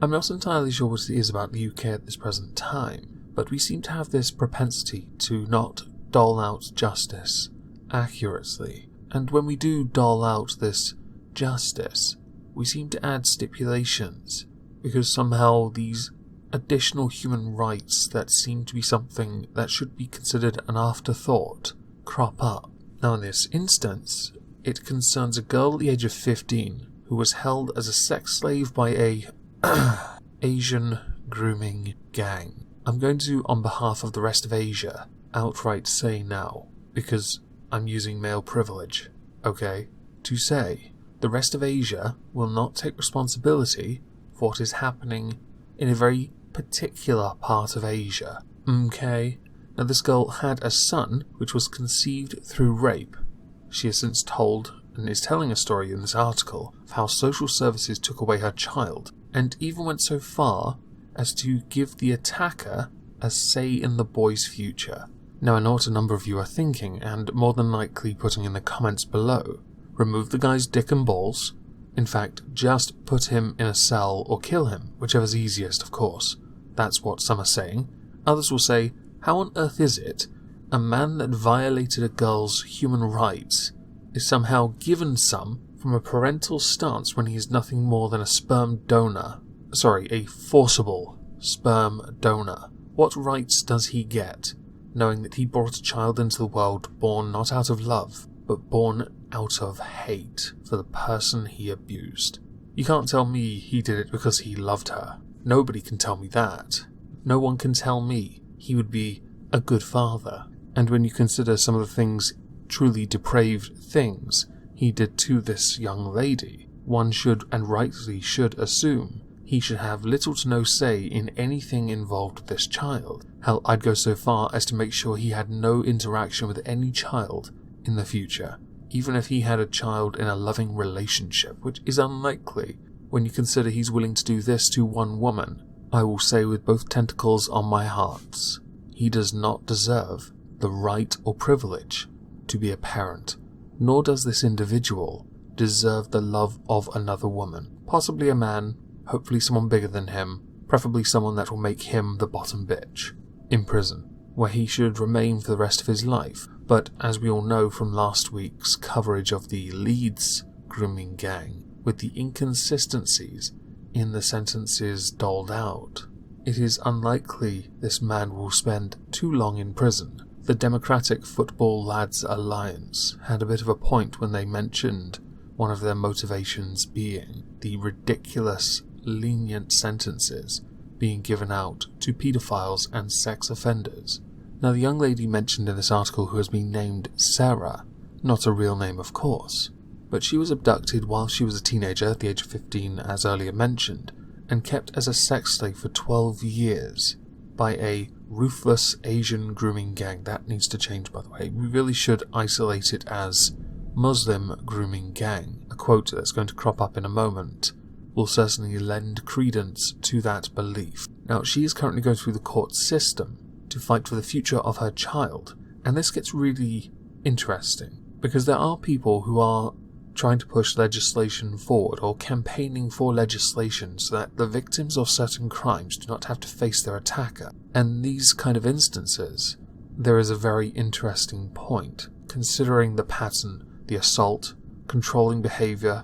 I'm not entirely sure what it is about the UK at this present time, but we seem to have this propensity to not dole out justice accurately, and when we do dole out this justice, we seem to add stipulations, because somehow these additional human rights that seem to be something that should be considered an afterthought crop up. Now in this instance, it concerns a girl at the age of 15 who was held as a sex slave by a Asian grooming gang. I'm going to, on behalf of the rest of Asia, outright say now, because I'm using male privilege, okay, to say the rest of Asia will not take responsibility for what is happening in a very particular part of Asia, okay? Now this girl had a son which was conceived through rape. She has since told, and is telling a story in this article, of how social services took away her child, and even went so far as to give the attacker a say in the boy's future. Now I know what a number of you are thinking, and more than likely putting in the comments below. Remove the guy's dick and balls. In fact, just put him in a cell or kill him, whichever's easiest, of course. That's what some are saying. Others will say, how on earth is it a man that violated a girl's human rights is somehow given some from a parental stance when he is nothing more than a sperm donor? Sorry, a forcible sperm donor. What rights does he get, knowing that he brought a child into the world born not out of love, but born out of hate for the person he abused? You can't tell me he did it because he loved her. Nobody can tell me that. No one can tell me he would be a good father. And when you consider some of the things, truly depraved things, he did to this young lady, one should and rightly should assume he should have little to no say in anything involved with this child. Hell, I'd go so far as to make sure he had no interaction with any child in the future, even if he had a child in a loving relationship, which is unlikely when you consider he's willing to do this to one woman. I will say with both tentacles on my hearts, he does not deserve the right or privilege to be a parent, nor does this individual deserve the love of another woman, possibly a man, hopefully someone bigger than him, preferably someone that will make him the bottom bitch, in prison, where he should remain for the rest of his life. But as we all know from last week's coverage of the Leeds grooming gang, with the inconsistencies in the sentences doled out, it is unlikely this man will spend too long in prison. The Democratic Football Lads Alliance had a bit of a point when they mentioned one of their motivations being the ridiculous, lenient sentences being given out to paedophiles and sex offenders. Now the young lady mentioned in this article, who has been named Sarah, not a real name of course, but she was abducted while she was a teenager at the age of 15 as earlier mentioned, and kept as a sex slave for 12 years by a ruthless Asian grooming gang. That needs to change, by the way. We really should isolate it as Muslim grooming gang. A quote that's going to crop up in a moment will certainly lend credence to that belief. Now, she is currently going through the court system to fight for the future of her child, and this gets really interesting, because there are people who are trying to push legislation forward or campaigning for legislation so that the victims of certain crimes do not have to face their attacker. And in these kind of instances, there is a very interesting point, considering the pattern, the assault, controlling behaviour,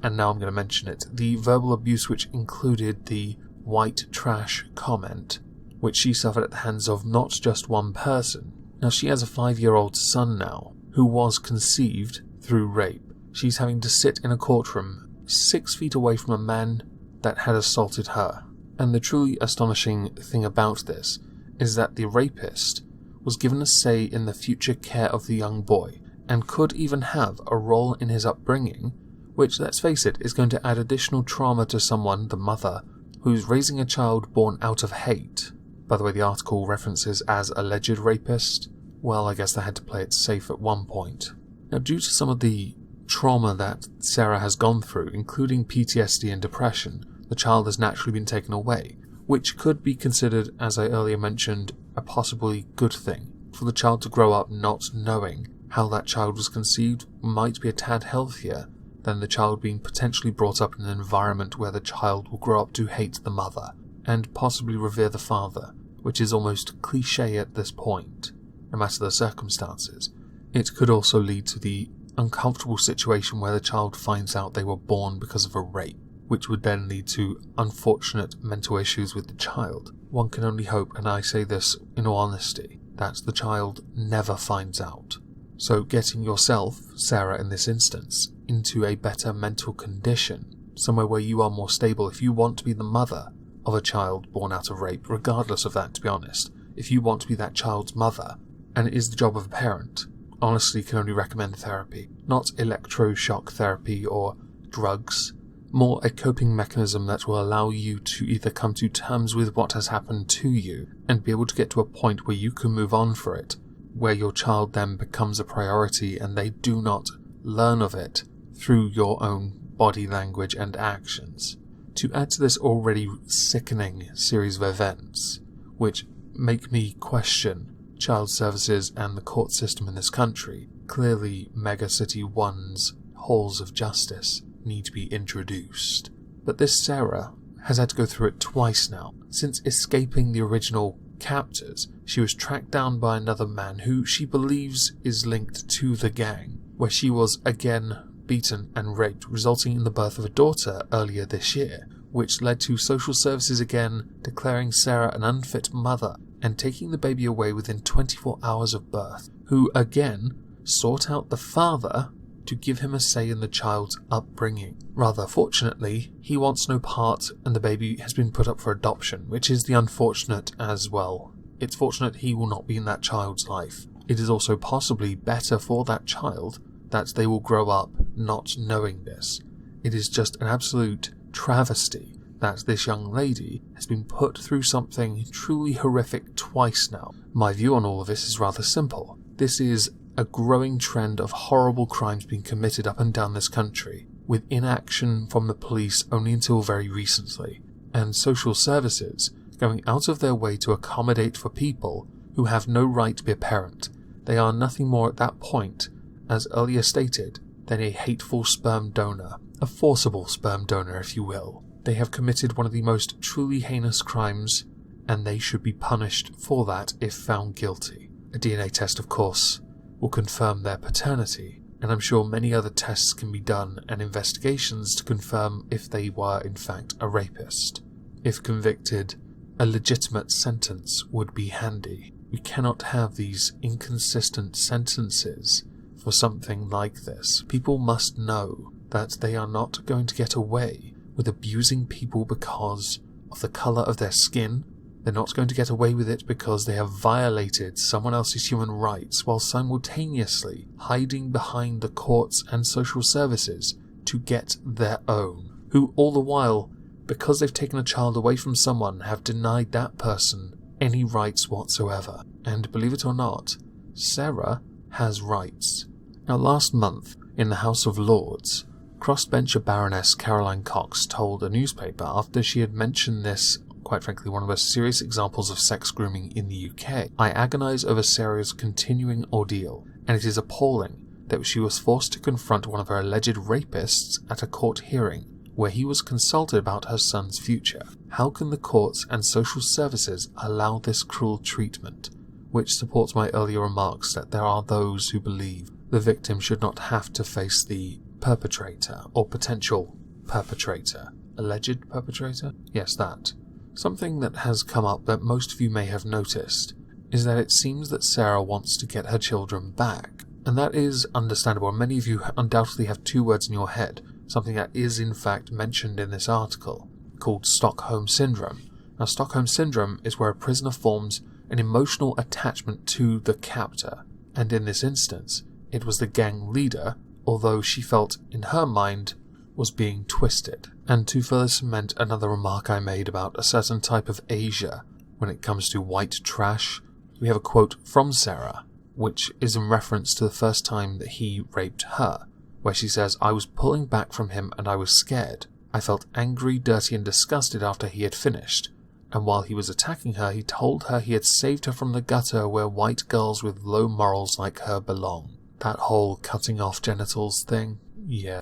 and now I'm going to mention it, the verbal abuse which included the white trash comment, which she suffered at the hands of not just one person. Now she has a 5-year-old son now, who was conceived through rape. She's having to sit in a courtroom 6 feet away from a man that had assaulted her. And the truly astonishing thing about this is that the rapist was given a say in the future care of the young boy, and could even have a role in his upbringing, which, let's face it, is going to add additional trauma to someone, the mother, who's raising a child born out of hate. By the way, the article references as alleged rapist. Well, I guess they had to play it safe at one point. Now, due to some of the trauma that Sarah has gone through, including PTSD and depression, the child has naturally been taken away, which could be considered, as I earlier mentioned, a possibly good thing. For the child to grow up not knowing how that child was conceived might be a tad healthier than the child being potentially brought up in an environment where the child will grow up to hate the mother, and possibly revere the father, which is almost cliché at this point, no matter the circumstances. It could also lead to the uncomfortable situation where the child finds out they were born because of a rape, which would then lead to unfortunate mental issues with the child. One can only hope, and I say this in all honesty, that the child never finds out. So getting yourself, Sarah in this instance, into a better mental condition, somewhere where you are more stable if you want to be the mother of a child born out of rape, regardless of that, to be honest. If you want to be that child's mother, and it is the job of a parent, honestly can only recommend therapy. Not electroshock therapy or drugs, more a coping mechanism that will allow you to either come to terms with what has happened to you and be able to get to a point where you can move on for it, where your child then becomes a priority and they do not learn of it through your own body language and actions. To add to this already sickening series of events, which make me question child services and the court system in this country, clearly Megacity 1's halls of justice need to be introduced. But this Sarah has had to go through it twice now. Since escaping the original captors, she was tracked down by another man who she believes is linked to the gang, where she was again beaten and raped, resulting in the birth of a daughter earlier this year, which led to social services again declaring Sarah an unfit mother and taking the baby away within 24 hours of birth, who again sought out the father to give him a say in the child's upbringing. Rather fortunately, he wants no part and the baby has been put up for adoption, which is the unfortunate as well. It's fortunate he will not be in that child's life. It is also possibly better for that child that they will grow up not knowing this. It is just an absolute travesty that this young lady has been put through something truly horrific twice now. My view on all of this is rather simple. This is a growing trend of horrible crimes being committed up and down this country, with inaction from the police only until very recently, and social services going out of their way to accommodate for people who have no right to be a parent. They are nothing more at that point, as earlier stated, than a hateful sperm donor, a forcible sperm donor if you will. They have committed one of the most truly heinous crimes, and they should be punished for that if found guilty. A DNA test, of course, will confirm their paternity, and I'm sure many other tests can be done and investigations to confirm if they were in fact a rapist. If convicted, a legitimate sentence would be handy. We cannot have these inconsistent sentences for something like this. People must know that they are not going to get away with abusing people because of the colour of their skin. They're not going to get away with it because they have violated someone else's human rights while simultaneously hiding behind the courts and social services to get their own, who all the while, because they've taken a child away from someone, have denied that person any rights whatsoever. And believe it or not, Sarah has rights. Now last month, in the House of Lords, crossbencher Baroness Caroline Cox told a newspaper after she had mentioned this, quite frankly, one of the most serious examples of sex grooming in the UK. I agonise over Sarah's continuing ordeal, and it is appalling that she was forced to confront one of her alleged rapists at a court hearing, where he was consulted about her son's future. How can the courts and social services allow this cruel treatment? Which supports my earlier remarks that there are those who believe the victim should not have to face the perpetrator, or potential perpetrator. Alleged perpetrator? Yes, that. Something that has come up that most of you may have noticed is that it seems that Sarah wants to get her children back. And that is understandable. Many of you undoubtedly have two words in your head, something that is in fact mentioned in this article, called Stockholm Syndrome. Now, Stockholm Syndrome is where a prisoner forms an emotional attachment to the captor, and in this instance, it was the gang leader, although she felt in her mind was being twisted. And to further cement another remark I made about a certain type of Asia when it comes to white trash, we have a quote from Sarah, which is in reference to the first time that he raped her, where she says, "I was pulling back from him and I was scared. I felt angry, dirty and disgusted after he had finished. And while he was attacking her, he told her he had saved her from the gutter where white girls with low morals like her belong." That whole cutting off genitals thing? Yeah.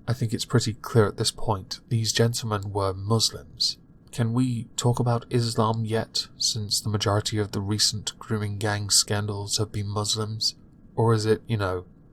I think it's pretty clear at this point, these gentlemen were Muslims. Can we talk about Islam yet, since the majority of the recent grooming gang scandals have been Muslims? Or is it,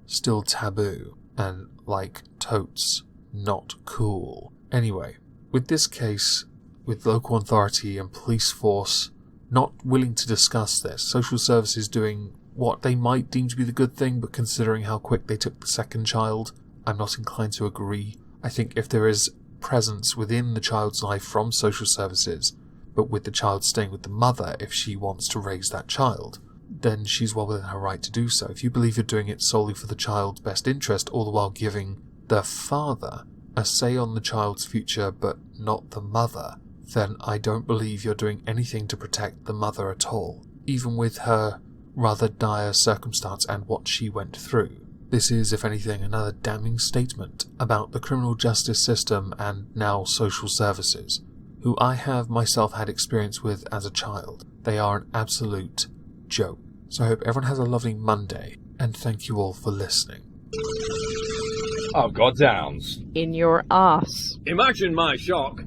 still taboo, and, like, totes, not cool? Anyway, with this case, with local authority and police force not willing to discuss this, social services doing what they might deem to be the good thing, but considering how quick they took the second child, I'm not inclined to agree. I think if there is presence within the child's life from social services, but with the child staying with the mother if she wants to raise that child, then she's well within her right to do so. If you believe you're doing it solely for the child's best interest, all the while giving the father a say on the child's future but not the mother, then I don't believe you're doing anything to protect the mother at all, even with her rather dire circumstance and what she went through. This is, if anything, another damning statement about the criminal justice system and now social services, who I have myself had experience with as a child. They are an absolute joke. So I hope everyone has a lovely Monday, and thank you all for listening. Oh, goddowns. In your arse. Imagine my shock